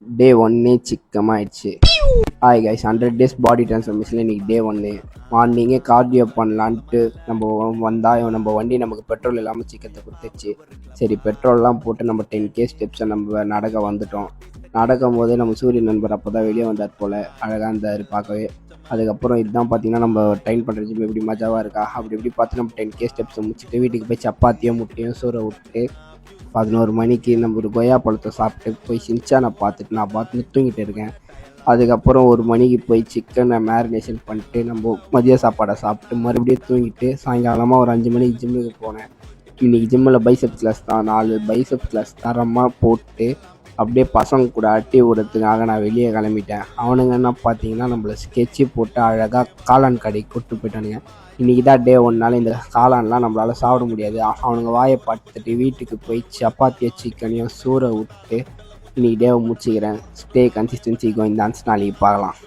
டே ஒன்னே சிக்கமாயிடுச்சு. Hi guys, 100 days பாடி ட்ரான்ஸ்ஃபர்மேஷனில் இன்றைக்கி டே ஒன்று. மார்னிங்கே கார்டியோ பண்ணலான்ட்டு நம்ம வண்டி நமக்கு பெட்ரோல் இல்லாமல் சிக்கத்தை கொடுத்துச்சு. சரி, பெட்ரோல்லாம் போட்டு நம்ம 10K ஸ்டெப்ஸை நம்ம நடக்க வந்துட்டோம். நடக்கும் போதே நம்ம சூரிய நண்பர் அப்போ தான் வெளியே வந்தார் போல், அழகாக இருந்தார் பார்க்கவே. அதுக்கப்புறம் இதுதான் பார்த்தீங்கன்னா நம்ம ட்ரைன் பண்ணுற ஜிம் எப்படி மஜாவாக இருக்கா அப்படி இப்படி பார்த்து நம்ம 10K ஸ்டெப்ஸை முடிச்சுட்டு வீட்டுக்கு போய் சப்பாத்தியும் முட்டையும் சூற விட்டு 11 மணிக்கு நம்ம ஒரு கொய்யா பழத்தை சாப்பிட்டு போய் சின்சானை பார்த்துட்டு நான் பார்த்துட்டு தூங்கிட்டு இருக்கேன். அதுக்கப்புறம் 1 மணிக்கு போய் சிக்கனை மேரினேஷன் பண்ணிட்டு நம்ம மதிய சாப்பாடை சாப்பிட்டு மறுபடியும் தூங்கிட்டு சாயங்காலமாக ஒரு 5 மணிக்கு ஜிம்முக்கு போனேன். இன்றைக்கி ஜிம்மில் பைசப்ஸ் கிளாஸ் தான். 4 பைசப்ஸ் கிளாஸ் தரமாக போட்டு அப்படியே பசங்க கூட அட்டி விடுறதுக்காக நான் வெளியே கிளம்பிட்டேன். அவனுங்க என்ன பார்த்தீங்கன்னா நம்மளை ஸ்கெட்சு போட்டு அழகாக காளான் கடைக்கு கூப்பிட்டு போயிட்டானுங்க. இன்றைக்கி தான் டே ஒன்றால் இந்த காளான்லாம் நம்மளால் சாப்பிட முடியாது. அவனுங்க வாயை பார்த்துட்டு வீட்டுக்கு போய் சப்பாத்தியோ சிக்கனையும் சூற விட்டு இன்றைக்கி டேவை முடிச்சுக்கிறேன். Stay consistency going dance. நாளைக்கு பார்க்கலாம்.